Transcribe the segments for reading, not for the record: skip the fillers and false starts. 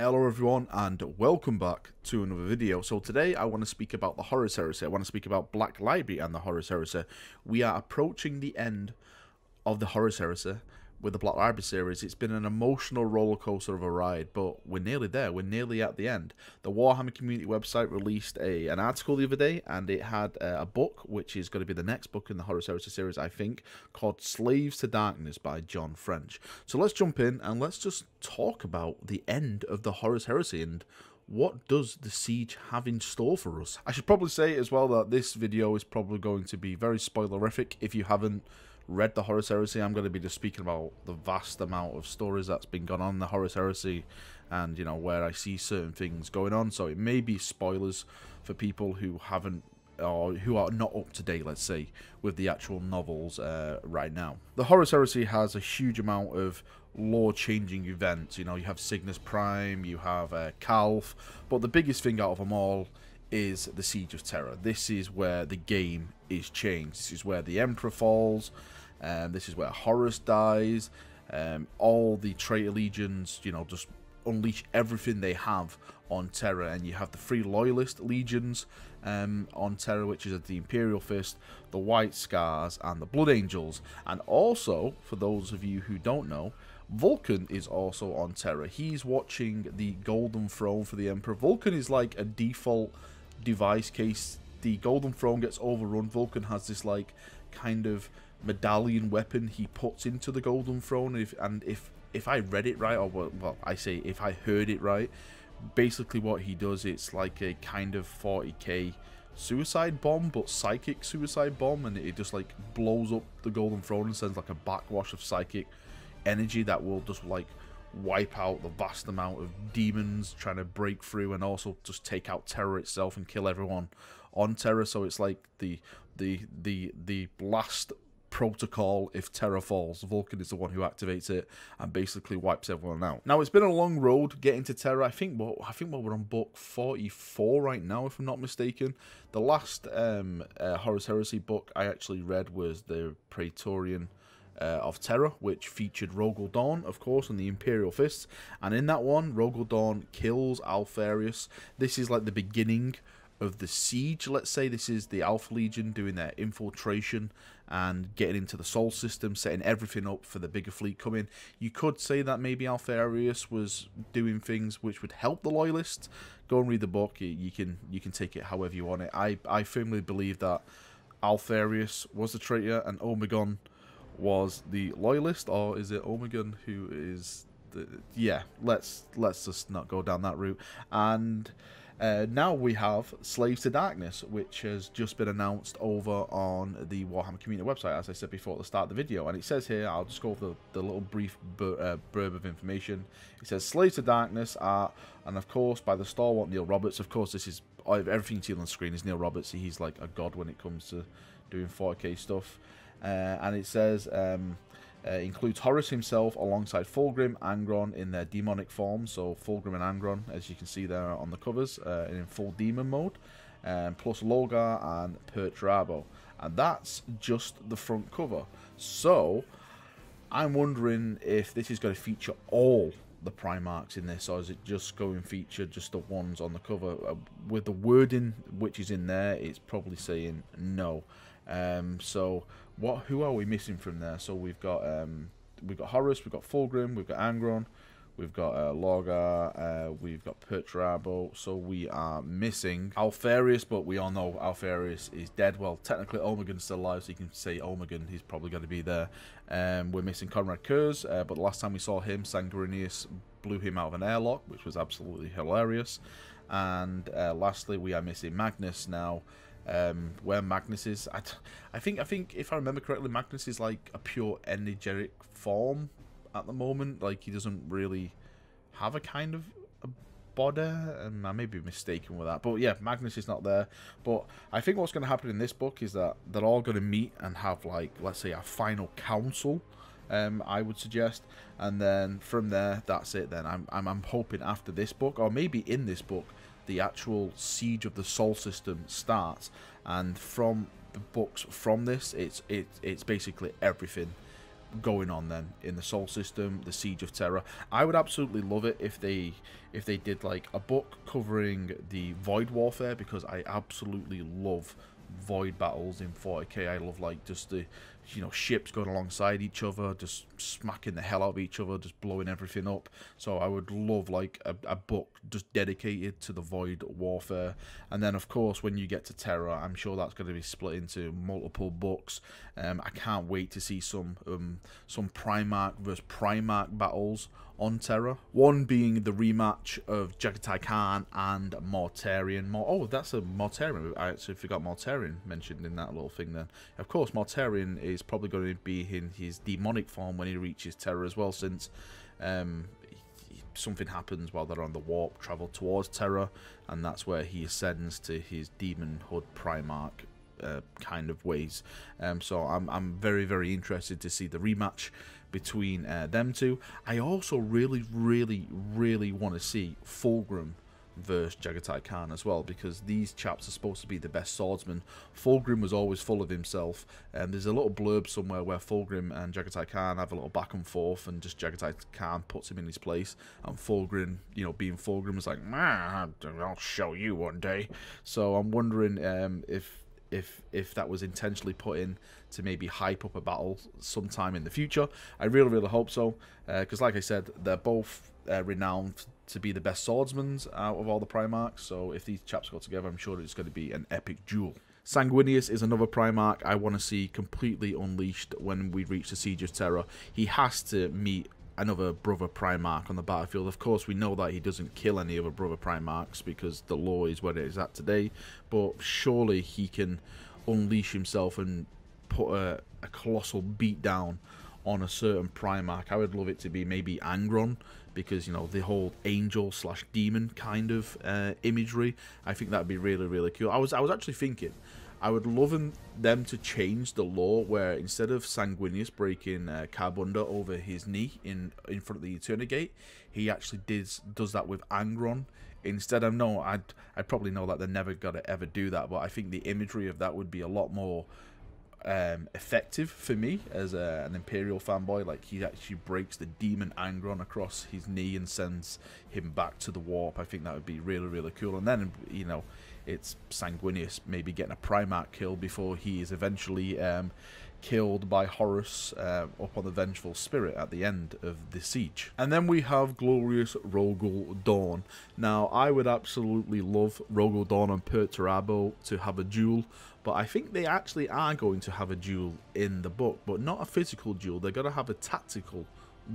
Hello everyone and welcome back to another video. So today I want to speak about the Horus Heresy. I want to speak about Black Library and the Horus Heresy. We are approaching the end of the Horus Heresy with the Black Library series. It's been an emotional roller coaster of a ride, but we're nearly there. We're nearly at the end. The Warhammer community website released an article the other day, and it had a book, which is going to be the next book in the Horus Heresy series, I think, called Slaves to Darkness by John French. So let's jump in and let's just talk about the end of the Horus Heresy and what does the siege have in store for us. I should probably say as well that this video is probably going to be very spoilerific. If you haven't read the Horus Heresy, I'm going to be just speaking about the vast amount of stories that's been going on in the Horus Heresy and, you know, where I see certain things going on. So it may be spoilers for people who haven't, or who are not up to date, let's say, with the actual novels right now. The Horus Heresy has a huge amount of lore-changing events. You know, you have Cygnus Prime, you have Calf, but the biggest thing out of them all is the Siege of Terra. This is where the game is changed. This is where the Emperor falls. This is where Horus dies. All the traitor legions, you know, just unleash everything they have on Terra, and you have the three loyalist legions on Terra, which is the Imperial Fist, the White Scars, and the Blood Angels. And also, for those of you who don't know, Vulcan is also on Terra. He's watching the Golden Throne for the Emperor. Vulcan is like a default device case. The Golden Throne gets overrun. Vulcan has this like kind of medallion weapon he puts into the Golden Throne. If I read it right, or well, I say if I heard it right, basically what he does, it's like a kind of 40k suicide bomb, but psychic suicide bomb, and it just like blows up the Golden Throne and sends like a backwash of psychic energy that will just like wipe out the vast amount of demons trying to break through, and also just take out Terra itself and kill everyone on Terra. So it's like the last protocol if Terra falls. Vulcan is the one who activates it and basically wipes everyone out. Now, it's been a long road getting to Terra. I think we're on book 44 right now, if I'm not mistaken. The last Horus Heresy book I actually read was the Praetorian of Terra, which featured Rogel Dawn, of course, and the Imperial Fists. And in that one, Rogel Dawn kills Alfarius. This is like the beginning of the siege, let's say. This is the Alpha Legion doing their infiltration and getting into the Sol system, setting everything up for the bigger fleet coming. You could say that maybe Alfarius was doing things which would help the Loyalists. Go and read the book. You can take it however you want it. I firmly believe that Alfarius was the traitor and Omegon was the loyalist. Or is it Omegon who is the... yeah, let's just not go down that route. And now we have Slaves to Darkness, which has just been announced over on the Warhammer community website, as I said before at the start of the video. And it says here, I'll just go over the little brief blurb of information. It says Slaves to Darkness are, and of course by the stalwart Neil Roberts. Of course, this is everything you see on the screen is Neil Roberts. He's like a god when it comes to doing 4K stuff. And it says includes Horus himself alongside Fulgrim, Angron in their demonic form. So Fulgrim and Angron, as you can see there on the covers, in full demon mode, plus Logar and Perturabo. And that's just the front cover. So I'm wondering if this is going to feature all the Primarchs in this, or is it just going to feature just the ones on the cover? With the wording which is in there, it's probably saying no. So who are we missing from there? So we've got Horus, we've got Fulgrim, we've got Angron, we've got Logar, we've got Perturabo. So we are missing Alfarius, but we all know Alfarius is dead. Well, technically Omegon's still alive, so you can say Omegon, he's probably going to be there. We're missing Conrad Kurz, but the last time we saw him, Sanguinius blew him out of an airlock, which was absolutely hilarious. And lastly, we are missing Magnus now. Where Magnus is, I think if I remember correctly, Magnus is like a pure energetic form at the moment. Like, he doesn't really have a kind of a body, and I may be mistaken with that. But yeah, Magnus is not there. But I think what's going to happen in this book is that they're all going to meet and have, like, let's say a final council. I would suggest, and then from there, that's it. Then I'm hoping after this book, or maybe in this book, the actual siege of the Sol system starts, and from the books from this, it's basically everything going on then in the Sol system, the Siege of Terra. I would absolutely love it if they did like a book covering the Void Warfare, because I absolutely love void battles in 40k. I love like just the, you know, ships going alongside each other, just smacking the hell out of each other, just blowing everything up. So I would love like a book just dedicated to the void warfare. And then of course when you get to Terra, I'm sure that's going to be split into multiple books. I can't wait to see some Primarch versus Primarch battles on Terra. One being the rematch of Jagatai Khan and Mortarion. Oh, that's a Mortarion. I actually forgot Mortarion mentioned in that little thing then. Of course, Mortarion is probably going to be in his demonic form when he reaches Terra as well, since something happens while they're on the warp travel towards Terra, and that's where he ascends to his demonhood Primarch kind of ways. So I'm very, very interested to see the rematch between them two. I also really want to see Fulgrim versus Jagatai Khan as well, because these chaps are supposed to be the best swordsmen. Fulgrim was always full of himself, and there's a little blurb somewhere where Fulgrim and Jagatai Khan have a little back and forth, and just Jagatai Khan puts him in his place, and Fulgrim, you know, being Fulgrim, is like, I'll show you one day. So I'm wondering if that was intentionally put in to maybe hype up a battle sometime in the future. I really hope so, because like I said, they're both renowned to be the best swordsmen out of all the Primarchs, so if these chaps go together, I'm sure it's going to be an epic duel. Sanguinius is another Primarch I want to see completely unleashed when we reach the Siege of Terra. He has to meet another brother Primarch on the battlefield. Of course, we know that he doesn't kill any other brother Primarchs because the law is where it is at today, but surely he can unleash himself and put a colossal beat down on a certain Primarch. I would love it to be maybe Angron, because, you know, the whole angel slash demon kind of imagery, I think that would be really cool. I was actually thinking I would love them to change the law where instead of Sanguinius breaking Carbunda over his knee in front of the Eternigate, he actually does that with Angron instead. I know I probably know that they're never gonna ever do that, but I think the imagery of that would be a lot more effective for me as an Imperial fanboy. Like, he actually breaks the demon Angron across his knee and sends him back to the warp. I think that would be really cool. And then, you know, it's Sanguinius maybe getting a Primarch kill before he is eventually killed by Horus up on the Vengeful Spirit at the end of the siege. And then we have glorious Rogel Dawn. Now, I would absolutely love Rogel Dawn and Perturabo to have a duel, but I think they actually are going to have a duel in the book, but not a physical duel. They're going to have a tactical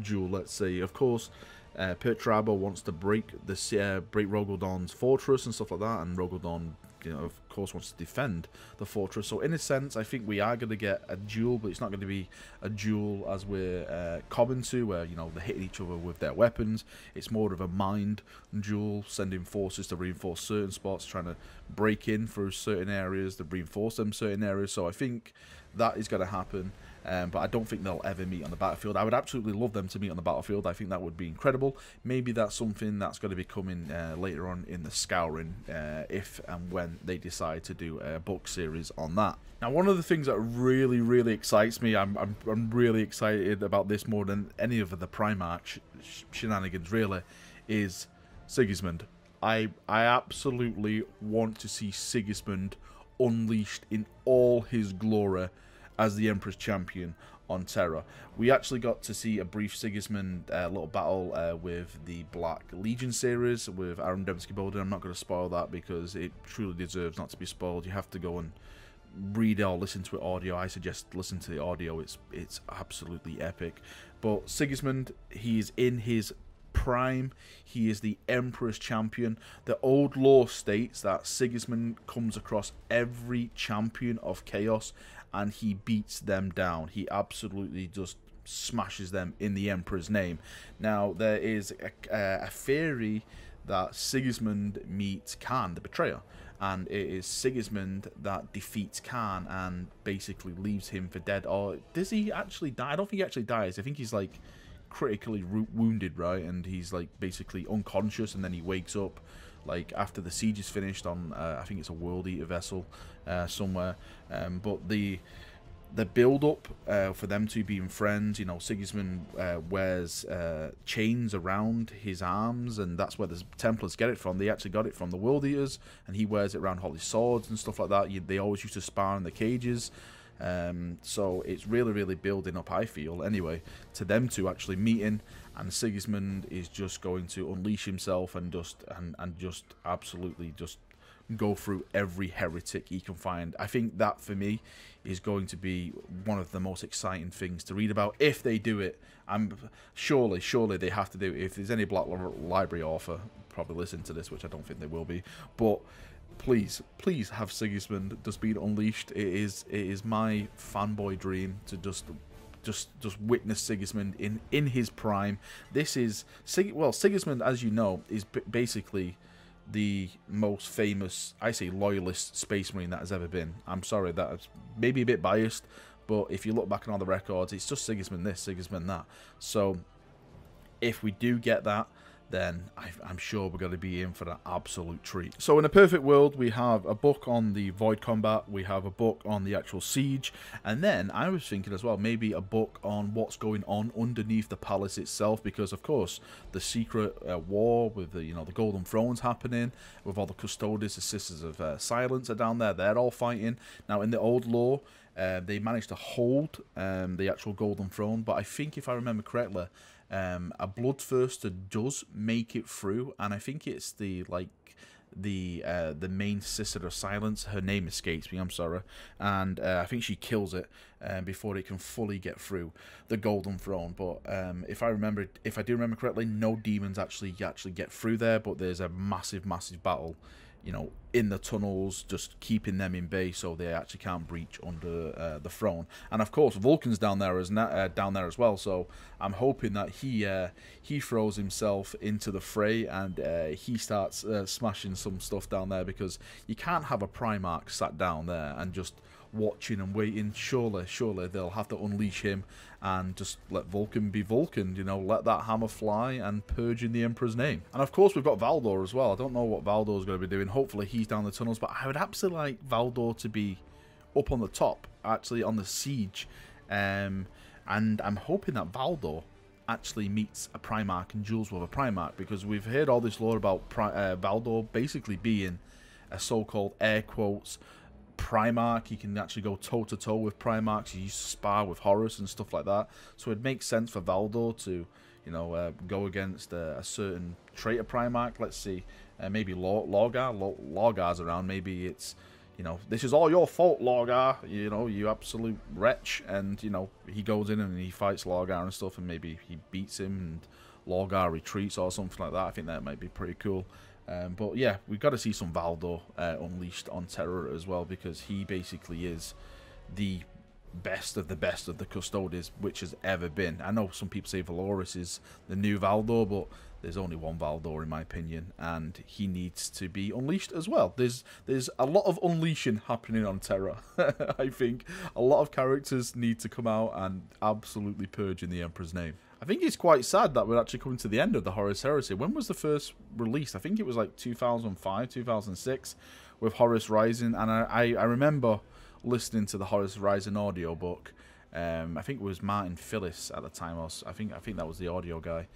duel, let's say. Of course, Perturabo wants to break Rogel Dawn's fortress and stuff like that, and Rogel Dawn, you know, of course, wants to defend the fortress. So in a sense, I think we are going to get a duel, but it's not going to be a duel as we're common to, where, you know, they're hitting each other with their weapons. It's more of a mind duel, sending forces to reinforce certain spots, trying to break in through certain areas to reinforce them certain areas. So I think that is going to happen. But I don't think they'll ever meet on the battlefield. I would absolutely love them to meet on the battlefield. I think that would be incredible. Maybe that's something that's going to be coming later on in the Scouring, if and when they decide to do a book series on that. Now, one of the things that really excites me, I'm really excited about this more than any of the Primarch shenanigans really, is Sigismund. I absolutely want to see Sigismund unleashed in all his glory as the Emperor's champion on Terra. We actually got to see a brief Sigismund little battle with the Black Legion series with Aaron Dembski-Bowden. I'm not going to spoil that because it truly deserves not to be spoiled. You have to go and read it or listen to it audio. I suggest listen to the audio. It's absolutely epic. But Sigismund, he's in his prime. He is the Emperor's champion. The old lore states that Sigismund comes across every champion of Chaos and he beats them down. He absolutely just smashes them in the Emperor's name. Now, there is a theory that Sigismund meets Khan, the Betrayer, and it is Sigismund that defeats Khan and basically leaves him for dead. Or does he actually die? I don't think he actually dies. I think he's like critically wounded, right? And he's like basically unconscious, and then he wakes up like after the siege is finished on I think it's a World Eater vessel somewhere. But the the build-up for them two being friends, you know, Sigismund wears chains around his arms, and that's where the Templars get it from. They actually got it from the World Eaters, and he wears it around all his swords and stuff like that. They always used to spar in the cages. So it's really, really building up, I feel, anyway, to them two actually meeting, and Sigismund is just going to unleash himself and just absolutely just go through every heretic he can find. I think that, for me, is going to be one of the most exciting things to read about if they do it. Surely they have to do it. If there's any Black Library author probably listen to this, which I don't think they will be, but please have Sigismund just being unleashed. It is my fanboy dream to just witness Sigismund in his prime. This is Sigismund, as you know, is basically the most famous, I say, loyalist space marine that has ever been. I'm sorry, that's maybe a bit biased, but if you look back on all the records, it's just Sigismund this, Sigismund that. So if we do get that, then I'm sure we're going to be in for an absolute treat. So in a perfect world, we have a book on the Void Combat, we have a book on the actual siege, and then I was thinking as well, maybe a book on what's going on underneath the palace itself, because of course the secret war with the, you know, the Golden Thrones happening, with all the Custodes, the Sisters of Silence are down there, they're all fighting. Now in the old lore, they managed to hold the actual Golden Throne, but I think if I remember correctly, a Bloodthirster does make it through, and I think it's the main Sister of Silence. Her name escapes me, I'm sorry, and I think she kills it before it can fully get through the Golden Throne. But if I do remember correctly, no demons actually get through there, but there's a massive battle, you know, in the tunnels, just keeping them in bay so they actually can't breach under the throne. And of course, Vulcan's down there as well. So I'm hoping that he throws himself into the fray and he starts smashing some stuff down there, because you can't have a Primarch sat down there and just watching and waiting. Surely they'll have to unleash him and just let Vulcan be Vulcan, you know, let that hammer fly and purge in the Emperor's name. And of course we've got Valdor as well. I don't know what Valdor's going to be doing. Hopefully he's down the tunnels, but I would absolutely like Valdor to be up on the top, actually on the siege, and I'm hoping that Valdor actually meets a Primarch and duels with a Primarch, because we've heard all this lore about Valdor basically being a so-called air quotes Primarch. He can actually go toe-to-toe with Primarchs. He used to spar with Horus and stuff like that. So it makes sense for Valdor to, you know, go against a certain traitor Primarch. Let's see, maybe Lorgar. Lorgar's around. Maybe it's, you know, this is all your fault, Lorgar. You know, you absolute wretch. And, you know, he goes in and he fights Lorgar and stuff, and maybe he beats him and Lorgar retreats or something like that. I think that might be pretty cool. But yeah, we've got to see some Valdor unleashed on Terra as well, because he basically is the best of the Custodes which has ever been. I know some people say Valoris is the new Valdor, but there's only one Valdor in my opinion, and he needs to be unleashed as well. There's a lot of unleashing happening on Terra. I think a lot of characters need to come out and absolutely purge in the Emperor's name. I think it's quite sad that we're actually coming to the end of the Horus Heresy. When was the first release? I think it was like 2005, 2006 with Horus Rising. And I remember listening to the Horus Rising audiobook. I think it was Martin Phillips at the time. I think that was the audio guy.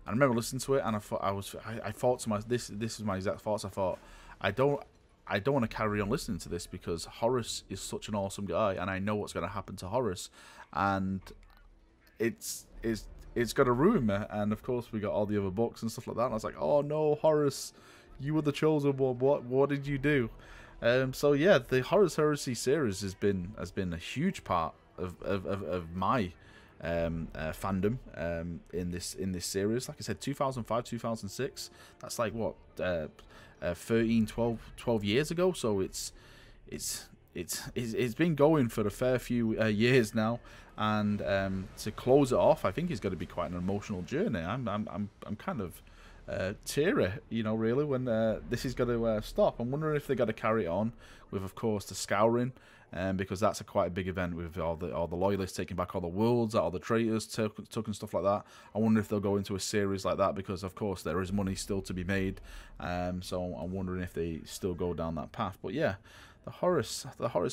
I remember listening to it, and I thought to myself, this is my exact thoughts. I thought, I don't want to carry on listening to this, because Horus is such an awesome guy, and I know what's going to happen to Horus, and it's going to ruin me. And of course we got all the other books and stuff like that, and I was like, oh no, Horus, you were the chosen one, what did you do? So yeah, the Horus Heresy series has been a huge part of my fandom in this series. Like I said, 2005, 2006, that's like what, 13, 12 years ago. So it's been going for a fair few years now, and to close it off, I think it's going to be quite an emotional journey. I'm kind of teary, you know, really, when this is going to stop. I'm wondering if they're going to carry it on with, of course, the Scouring, because that's quite a big event with all the loyalists taking back all the worlds that all the traitors took and stuff like that. I wonder if they'll go into a series like that, because of course there is money still to be made. So I'm wondering if they still go down that path. But yeah, the Horus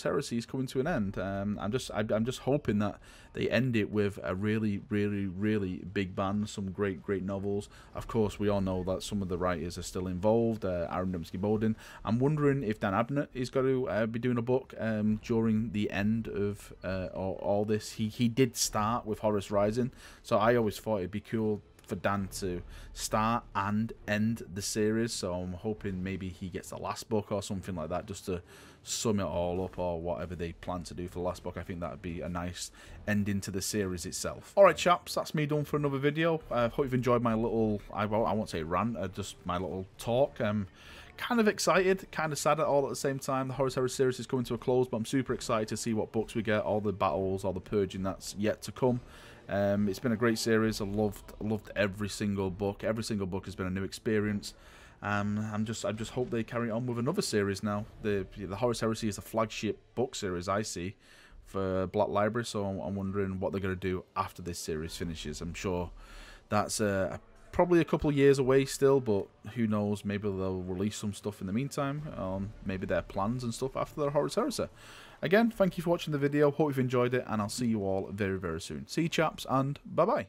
Heresy is coming to an end. I'm just hoping that they end it with a really big bang, some great novels. Of course, we all know that some of the writers are still involved. Aaron Dembski-Bowden. I'm wondering if Dan Abnett is going to be doing a book during the end of all this. He did start with Horus Rising, so I always thought it'd be cool for Dan to start and end the series, so I'm hoping maybe he gets the last book or something like that, just to sum it all up, or whatever they plan to do for the last book. I think that would be a nice ending to the series itself. Alright chaps, that's me done for another video. I hope you've enjoyed my little, I won't say rant, just my little talk. Kind of excited, kind of sad all at the same time. The Horus Heresy series is coming to a close, but I'm super excited to see what books we get, all the battles, all the purging that's yet to come. It's been a great series. I loved every single book. Every single book has been a new experience. I just hope they carry on with another series now. The Horus Heresy is the flagship book series I see for Black Library, so I'm wondering what they're going to do after this series finishes. I'm sure that's probably a couple of years away still, but who knows? Maybe they'll release some stuff in the meantime. Maybe their plans and stuff after the Horus Heresy. Again, thank you for watching the video. Hope you've enjoyed it, and I'll see you all very soon. See you chaps, and bye-bye.